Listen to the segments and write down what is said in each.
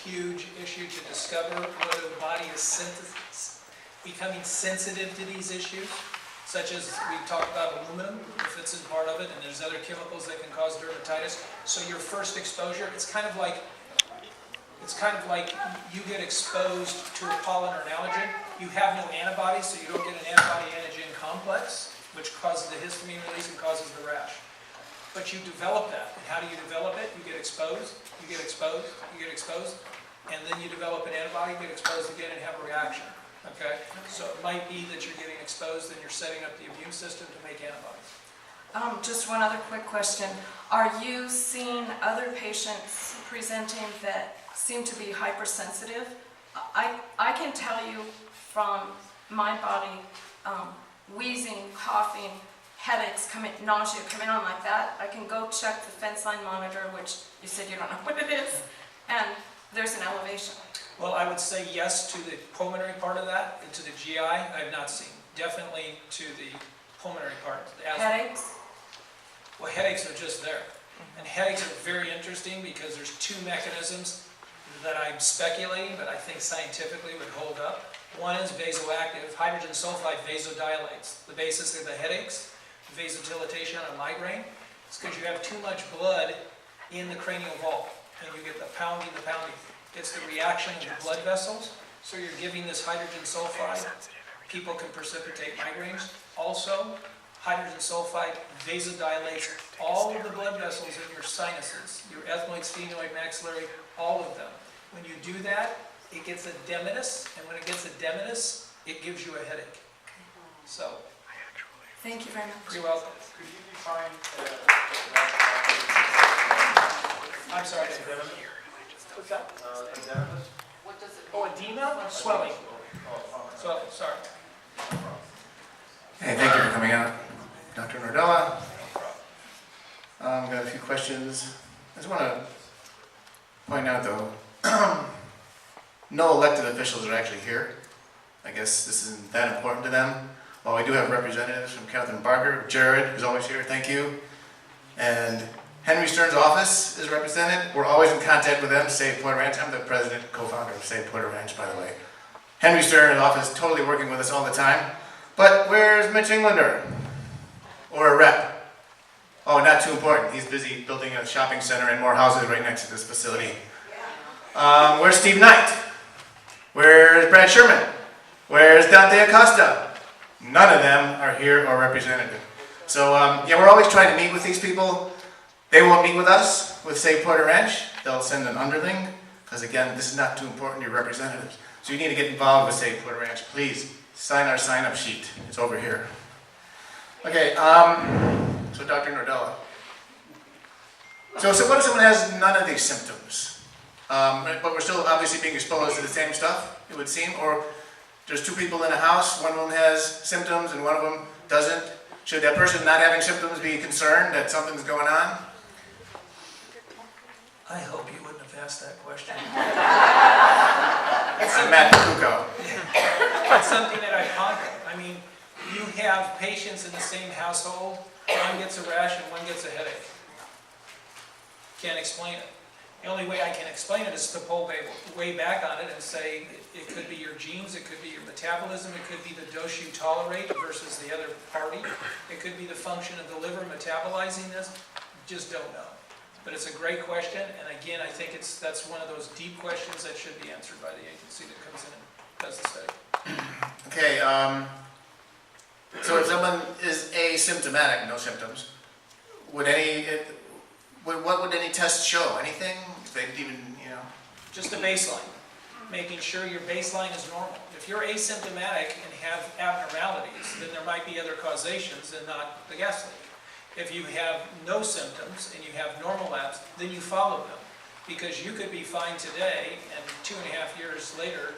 huge issue to discover whether the body is becoming sensitive to these issues, such as we talked about aluminum, if it's in part of it, and there's other chemicals that can cause dermatitis. So your first exposure, it's kind of like you get exposed to a pollen or an allergen. You have no antibodies, so you don't get an antibody-antigen complex, which causes the histamine release and causes the rash. But you develop that. And how do you develop it? You get exposed, you get exposed, you get exposed, and then you develop an antibody, get exposed again, and have a reaction. Okay? So it might be that you're getting exposed and you're setting up the immune system to make antibodies. Just one other quick question. Are you seeing other patients presenting that seem to be hypersensitive? I can tell you from my body, wheezing, coughing, headaches, nausea coming on like that. I can go check the fence line monitor, which you said you don't know what it is, and there's an elevation. Well, I would say yes to the pulmonary part of that, and to the GI, I have not seen. Definitely to the pulmonary part. The asthma. Headaches? Well, headaches are just there. And headaches are very interesting because there's two mechanisms that I'm speculating, but I think scientifically would hold up. One is vasoactive. Hydrogen sulfide vasodilates. The basis of the headaches, vasodilatation on a migraine, is because you have too much blood in the cranial vault, and you get the pounding, It's the reaction of the blood vessels, so you're giving this hydrogen sulfide. People can precipitate migraines. Also, hydrogen sulfide vasodilates all of the blood vessels in your sinuses, your ethmoid, sphenoid, maxillary, all of them. When you do that, it gets edematous, and when it gets edematous, it gives you a headache. So, thank you very much. You're welcome. Could you define I'm sorry. What's that? edematous? What does it Oh, edema? Swelling. Swelling, sorry. Hey, thank you for coming out. Dr. Nordella. I've got a few questions. I just want to point out, though, no elected officials are actually here. I guess this isn't that important to them. Well, we do have representatives from Kathryn, Barger, Jared, who's always here, thank you. And Henry Stern's office is represented. We're always in contact with them, Save Puerto Ranch. I'm the president, co-founder of Save Puerto Ranch, by the way. Henry Stern's office is totally working with us all the time. But where's Mitch Englander? Or a rep? Oh, not too important. He's busy building a shopping center and more houses right next to this facility. Where's Steve Knight? Where's Brad Sherman? Where's Dante Acosta? None of them are here or represented. So yeah, we're always trying to meet with these people. They won't meet with us, with Save Puerto Ranch. They'll send an underling, because again, this is not too important to your representatives. So you need to get involved with Save Puerto Ranch. Please, sign our sign-up sheet. It's over here. Okay, so Dr. Nordella. So what if someone has none of these symptoms? But we're still obviously being exposed to the same stuff, it would seem, or there's two people in a house, one of them has symptoms and one of them doesn't. Should that person not having symptoms be concerned that something's going on? I hope you wouldn't have asked that question. I'm Matt Pakucko. It's something that I ponder. I mean, you have patients in the same household, one gets a rash and one gets a headache. Can't explain it. The only way I can explain it is to pull way back on it and say it could be your genes, it could be your metabolism, it could be the dose you tolerate versus the other party. It could be the function of the liver metabolizing this. Just don't know. But it's a great question, and again, I think that's one of those deep questions that should be answered by the agency that comes in and does the study. Okay, so if someone is asymptomatic, no symptoms, what would any test show? Anything? They could even, Just a baseline, making sure your baseline is normal. If you're asymptomatic and have abnormalities, then there might be other causations and not the gas leak. If you have no symptoms and you have normal labs, then you follow them. Because you could be fine today and 2.5 years later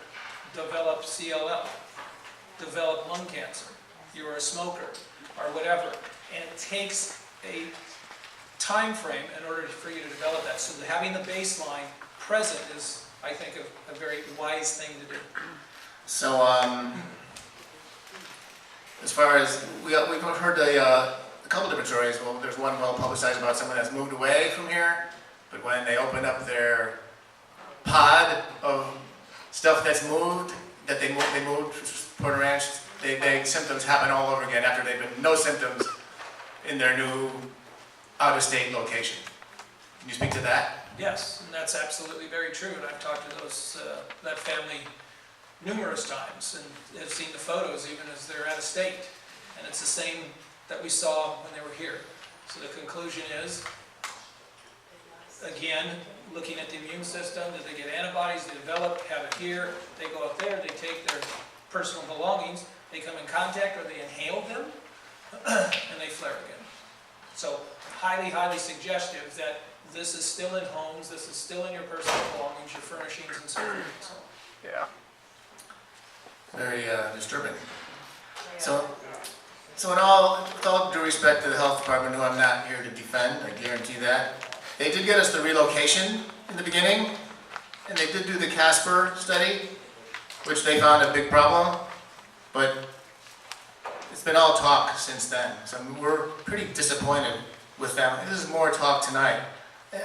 develop CLL, develop lung cancer, you're a smoker, or whatever. And it takes a time frame in order for you to develop that. So having the baseline present is, I think, a very wise thing to do. So, as far as, we've heard a couple different stories. Well, there's one well publicized about someone that's moved away from here, but when they opened up their pod, stuff that's moved, that they moved Porter Ranch, symptoms happen all over again after they've been no symptoms in their new out-of-state location. Can you speak to that? Yes, and that's absolutely very true, and I've talked to that family numerous times and have seen the photos even as they're out of state. And it's the same that we saw when they were here. So the conclusion is, again, looking at the immune system, did they get antibodies, they develop, have it here, they go up there, they take their personal belongings, they come in contact or they inhale them, and they flare again. So highly, highly suggestive that this is still in homes, this is still in your personal belongings, your furnishings and so forth. Yeah. Very disturbing. So with all due respect to the health department, who I'm not here to defend, I guarantee that, they did get us the relocation in the beginning, and they did do the Casper study, which they found a big problem, but it's been all talk since then. So we're pretty disappointed with them. This is more talk tonight.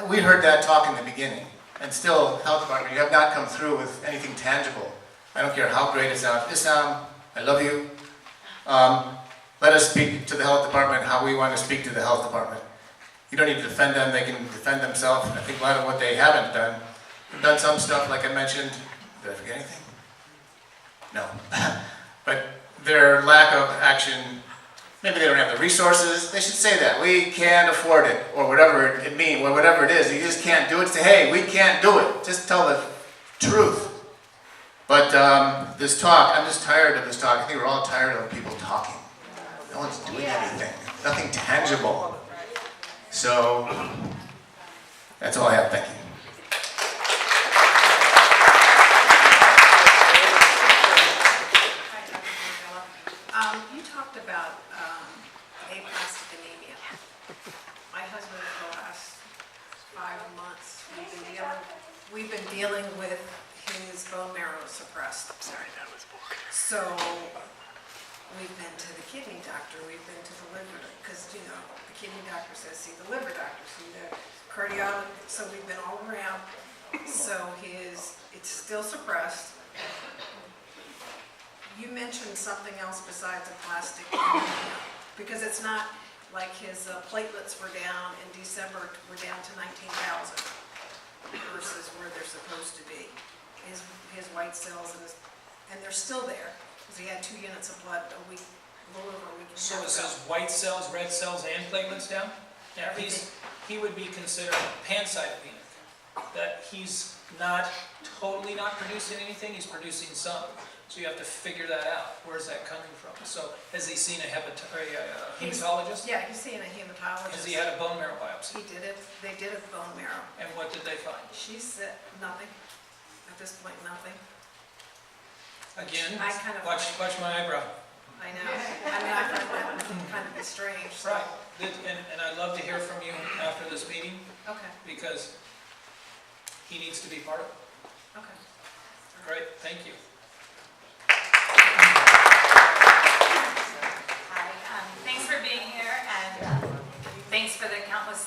We heard that talk in the beginning, and still, health department, you have not come through with anything tangible. I don't care how great it sounds. Isam, I love you. Let us speak to the health department how we want to speak to the health department. You don't need to defend them, they can defend themselves. I think a lot of what they haven't done, done some stuff like I mentioned. Did I forget anything? No. But their lack of action, maybe they don't have the resources. They should say that. We can't afford it, or whatever it means, or whatever it is. You just can't do it. Say, hey, we can't do it. Just tell the truth. But this talk, I'm just tired of this talk. I think we're all tired of people talking. No one's doing anything. Nothing tangible. So, that's all I have. Thank you. You talked about aplastic anemia. My husband, for the last 5 months, we've been dealing with his bone marrow suppressed. Sorry, that was boring. So we've been to the kidney doctor, we've been to the liver, because the kidney doctor says see the liver doctor, see the cardiologist. So we've been all around. So it's still suppressed. You mentioned something else besides aplastic anemia, because it's not like his platelets were down in December, we're down to 19,000 versus where they're supposed to be. His white cells and they're still there, because he had 2 units of blood a week, a little over a week and a So half is ago. his white cells, red cells, and platelets down? Now, he would be considered pancytopenic, that he's not totally not producing anything, he's producing some. So you have to figure that out. Where's that coming from? So has he seen a hematologist? Yeah, he's seeing a hematologist. Has he had a bone marrow biopsy? He did it. They did a bone marrow. And what did they find? She said nothing. At this point, nothing. Again, I kind of watch my eyebrow. I know. I mean, I find that kind of strange. So. Right. And I'd love to hear from you after this meeting, Okay. because he needs to be part of it. Okay. Great, thank you. Hi, thanks for being here, and thanks for the countless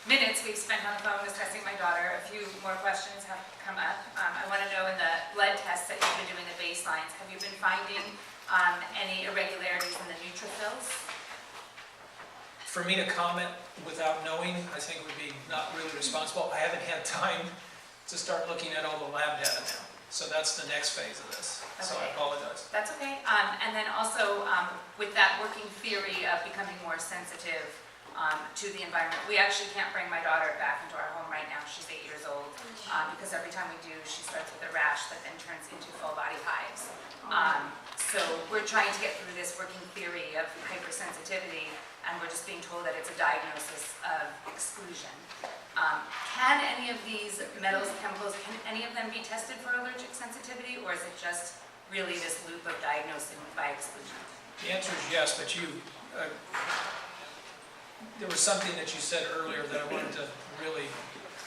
minutes we've spent on the phone discussing my daughter. A few more questions have come up. I want to know, in the blood tests that you've been doing, the baselines, have you been finding any irregularities in the neutrophils? For me to comment without knowing, I think would be not really responsible. I haven't had time to start looking at all the lab data now. So that's the next phase of this. So I Okay. apologize. That's okay. And then also, with that working theory of becoming more sensitive to the environment, we actually can't bring my daughter back into our home right now. She's 8 years old, because every time we do, she starts with a rash that then turns into full body hives. So we're trying to get through this working theory of hypersensitivity, and we're just being told that it's a diagnosis of exclusion. Can any of these metals, chemicals, can any of them be tested for allergic sensitivity, or is it just really this loop of diagnosing by exclusion? The answer is yes, but there was something that you said earlier that I wanted to really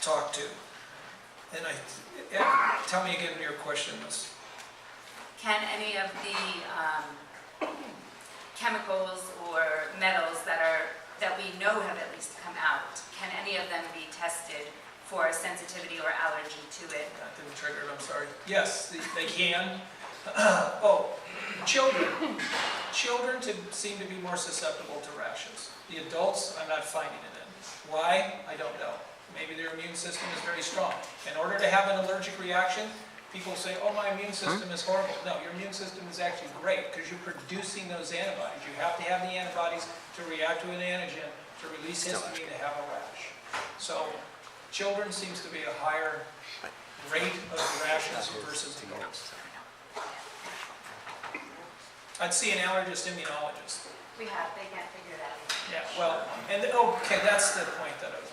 talk to. And tell me again your question was. Can any of the chemicals or metals that we know have at least come out, can any of them be tested for sensitivity or allergy to it. That didn't trigger it, I'm sorry. Yes, they can. Children. Children seem to be more susceptible to rashes. The adults, I'm not finding it in. Why? I don't know. Maybe their immune system is very strong. In order to have an allergic reaction, people say, oh, my immune system is horrible. No, your immune system is actually great because you're producing those antibodies. You have to have the antibodies to react to an antigen to release histamine to have a rash. So children seems to be a higher rate of rashes versus adults. I'd see an allergist immunologist. They can't figure that out. Yeah, well, and, okay, that's the point that I was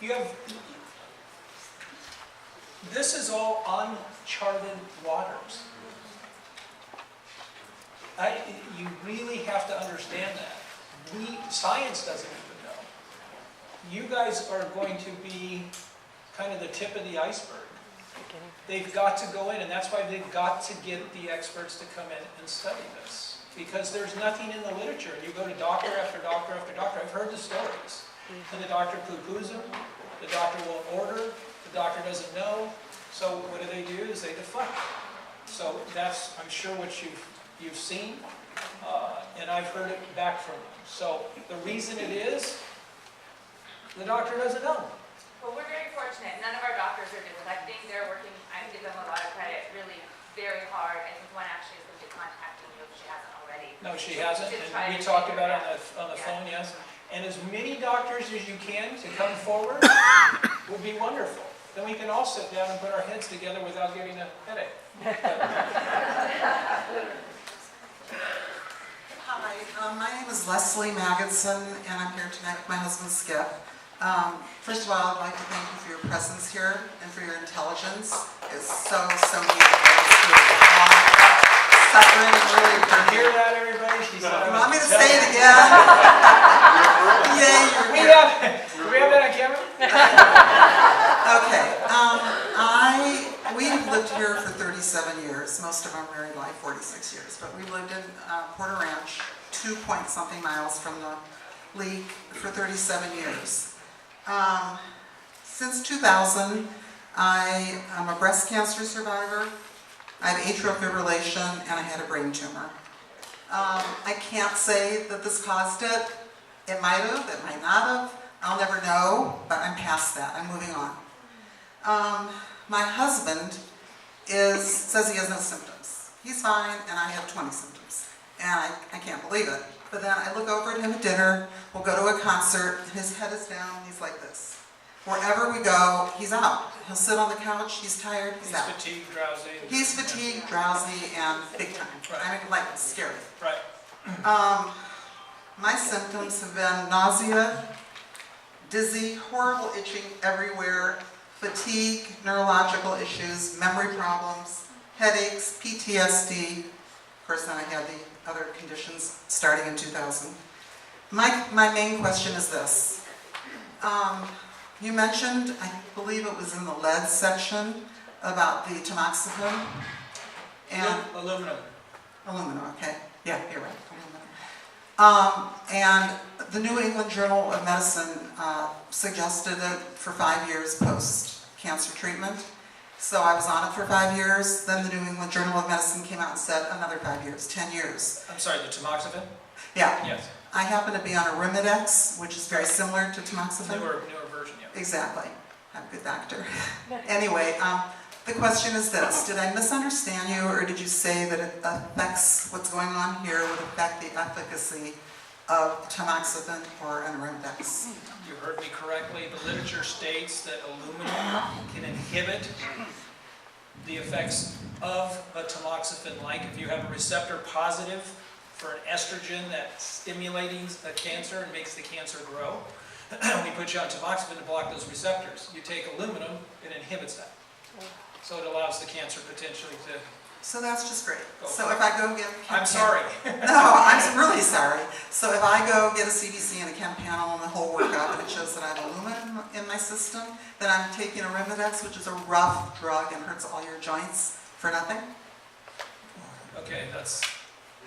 you have, this is all uncharted waters. You really have to understand that. Science doesn't even know. You guys are going to be kind of the tip of the iceberg. They've got to go in, and that's why they've got to get the experts to come in and study this. Because there's nothing in the literature. You go to doctor after doctor after doctor. I've heard the stories. And the doctor poo-poos them. The doctor won't order. The doctor doesn't know. So what do? Is they deflect. So that's, I'm sure, what you've seen. And I've heard it back from them. So the reason it is, the doctor doesn't know. Well, we're very fortunate. None of our doctors are deflecting. They're working, I give them a lot of credit, really very hard. I think one actually is going to be contacting you if she hasn't already. No, she hasn't. To And try we to talked figure about it it on the Yeah. phone, yes. And as many doctors as you can to come forward would be wonderful. Then we can all sit down and put our heads together without getting a headache. Hi, my name is Leslie Magidson, and I'm here tonight with my husband Skip. First of all, I'd like to thank you for your presence here and for your intelligence. It's so needed. Suffering really You hear that, everybody? She said, You want me to say it again? Yay, you're We here. do we have that on camera? Okay, we've lived here for 37 years. Most of our married life, 46 years. But we lived in Porter Ranch, 2-point-something miles from the leak, for 37 years. Since 2000, I am a breast cancer survivor. I have atrial fibrillation, and I had a brain tumor. I can't say that this caused it. It might have, it might not have. I'll never know, but I'm past that. I'm moving on. My husband says he has no symptoms. He's fine, and I have 20 symptoms. And I can't believe it. But then I look over at him at dinner, we'll go to a concert, his head is down, he's like this. Wherever we go, he's out. He'll sit on the couch, he's tired, he's out. He's fatigued, drowsy. He's fatigued, drowsy, and big time. Right. I mean, like, scary. Right. My symptoms have been nausea, dizzy, horrible itching everywhere, fatigue, neurological issues, memory problems, headaches, PTSD. Of course, then I had the other conditions starting in 2000. My main question is this. You mentioned, I believe it was in the lead section, about the tamoxifen and Aluminum. aluminum, okay. Yeah, you're right, aluminum. And the New England Journal of Medicine suggested it for 5 years post-cancer treatment. So I was on it for 5 years, then the New England Journal of Medicine came out and said another 5 years, 10 years. I'm sorry, the tamoxifen? Yeah. Yes. I happen to be on a Arimidex, which is very similar to tamoxifen. Newer version, yeah. Exactly. I'm a good doctor. Anyway, the question is this. Did I misunderstand you, or did you say that it affects what's going on here would affect the efficacy of tamoxifen or an Arimidex? You heard me correctly. The literature states that aluminum can inhibit the effects of a tamoxifen, like if you have a receptor positive for an estrogen that's stimulating a cancer and makes the cancer grow. We put you on tamoxifen to block those receptors. You take aluminum, it inhibits that. So it allows the cancer potentially to... So that's just great. Go So for if I go get... I'm sorry. No, I'm really sorry. So if I go get a CBC and a chem panel and the whole workup and it shows that I have aluminum in my system, then I'm taking Arimidex, which is a rough drug and hurts all your joints for nothing? Okay, that's...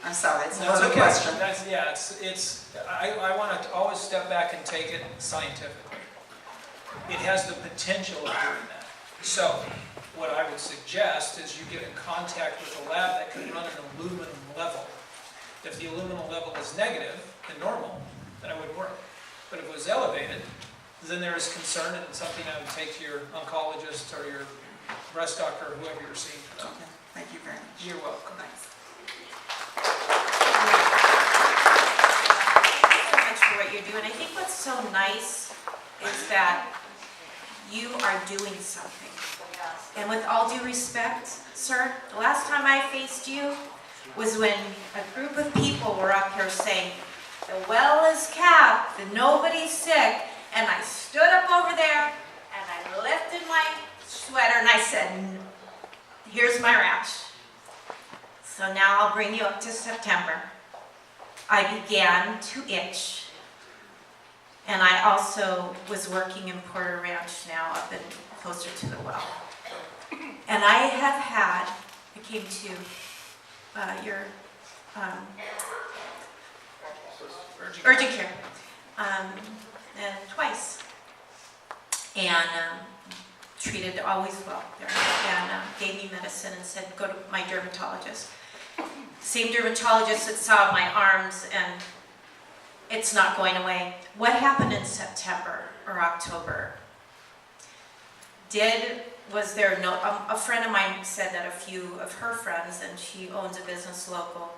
I'm sorry, it's That's another okay. question. I want to always step back and take it scientifically. it has the potential of doing that. So, what I would suggest is you get in contact with a lab that can run an aluminum level. If the aluminum level is negative and normal, then it would work. But if it was elevated, then there is concern, and it's something I would take to your oncologist or your breast doctor or whoever you're seeing for that. Okay, thank you very much. You're welcome. Thanks. Thank you so much for what you're doing. I think what's so nice is that you are doing something. And with all due respect, sir, the last time I faced you was when a group of people were up here saying, the well is capped, and nobody's sick, and I stood up over there, and I lifted my sweater, and I said, here's my rash. So now I'll bring you up to September. I began to itch. And I also was working in Porter Ranch now, up and closer to the well. And I have had, I came to your urgent care and twice. And treated always well there. And gave me medicine and said, go to my dermatologist. Same dermatologist that saw my arms, and it's not going away. What happened in September or October? Was there no, a friend of mine said that a few of her friends, and she owns a business local,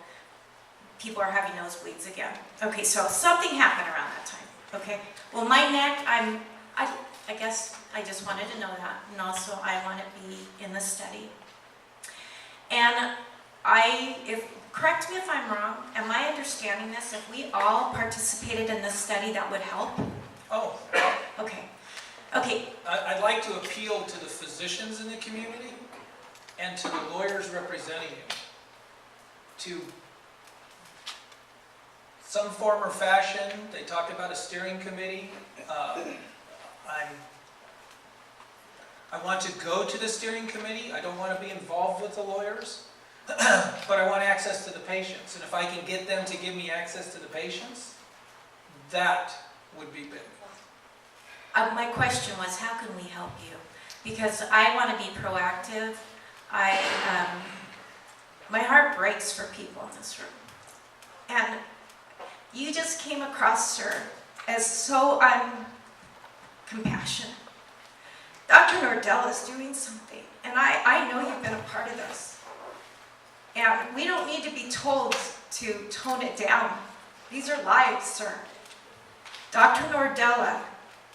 people are having nosebleeds again. Okay, so something happened around that time, okay? Well, my neck, I guess I just wanted to know that, and also I want to be in the study. And correct me if I'm wrong, am I understanding this? If we all participated in this study, that would help? Oh, Okay. Okay. I'd like to appeal to the physicians in the community and to the lawyers representing you to some form or fashion. They talked about a steering committee. I want to go to the steering committee. I don't want to be involved with the lawyers, but I want access to the patients. And if I can get them to give me access to the patients, that would be big. My question was, how can we help you? Because I want to be proactive. My heart breaks for people in this room. And you just came across, sir, as so compassionate. Dr. Nordella is doing something, and I know you've been a part of this. And we don't need to be told to tone it down. These are lives, sir. Dr. Nordella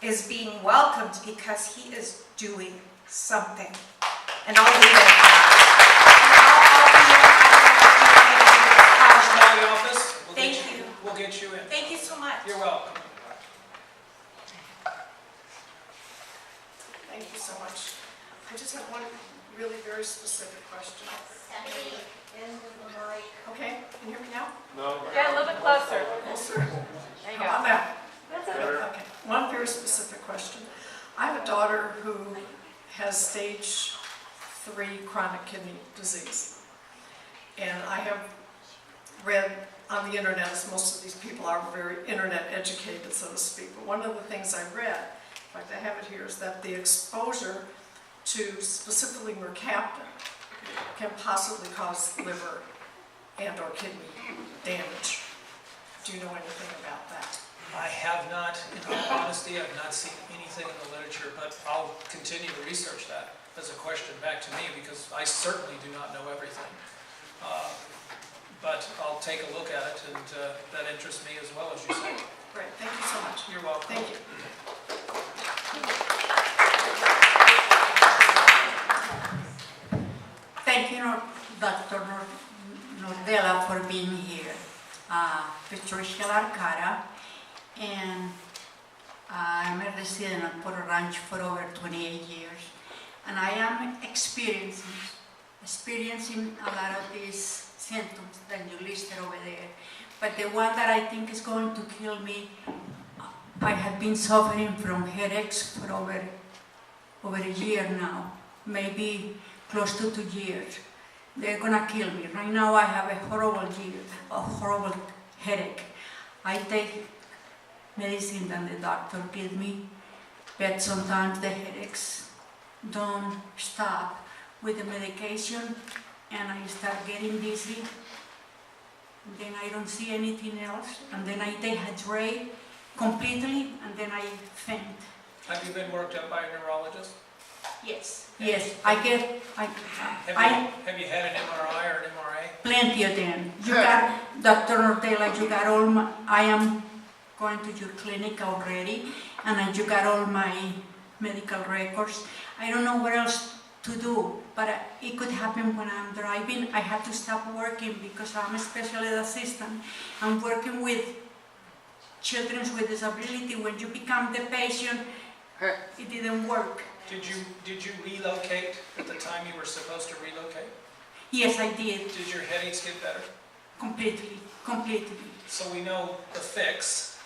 is being welcomed because he is doing something. And I'll leave it. Call the office. Thank you. We'll get you in. Thank you so much. You're welcome. Thank you so much. I just have one really very specific question. Okay, can you hear me now? No. Yeah, a little bit closer. Closer. There you How go. about that? That's it. Okay, one very specific question. I have a daughter who has stage 3 chronic kidney disease. And I have read on the internet, as most of these people are very internet educated, so to speak. But one of the things I read, in fact I have it here, is that the exposure to specifically mercaptan can possibly cause liver and or kidney damage. Do you know anything about that? I have not, in all honesty, I've not seen anything in the literature, but I'll continue to research that as a question back to me, because I certainly do not know everything. But I'll take a look at it, and that interests me as well, as you say. Great, thank you so much. You're welcome. Thank you. Thank you, Dr. Nordella, for being here. Patricia Larcara, and I'm a resident of Porter Ranch for over 28 years, and I am experiencing a lot of these symptoms that you listed over there. But the one that I think is going to kill me, I have been suffering from headaches for over a year now, maybe close to 2 years. They're gonna kill me. Right now I have a horrible headache. I take medicine that the doctor gives me, but sometimes the headaches don't stop with the medication, and I start getting dizzy. Then I don't see anything else, and then I dehydrate completely, and then I faint. Have you been worked up by a neurologist? Yes, I get, Have you had an MRI or an MRA? plenty of them. You got, Dr. Nordella, you got all my, I am going to your clinic already, and you got all my medical records. I don't know what else to do, but it could happen when I'm driving. I have to stop working because I'm a special ed assistant. I'm working with children with disability. When you become the patient, it didn't work. Did you relocate at the time you were supposed to relocate? Yes, I did, Did your headaches get better? completely. So we know the fix,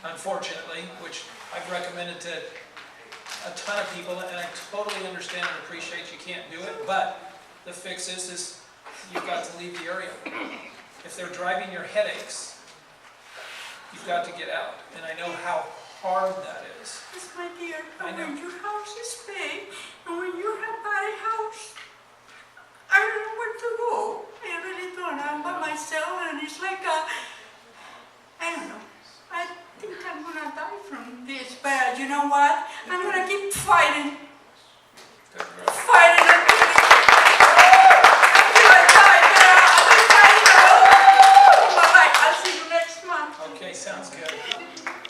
unfortunately, which I've recommended to a ton of people, and I totally understand and appreciate you can't do it, but the fix is you've got to leave the area. If they're driving your headaches, you've got to get out, and I know how hard that is. Yes, my dear, I and know. when your house is big, and when you have bought a house, I don't know where to go. I really don't. I'm by myself, and it's like I don't know. I think I'm gonna die from this, but you know what? I'm gonna keep fighting.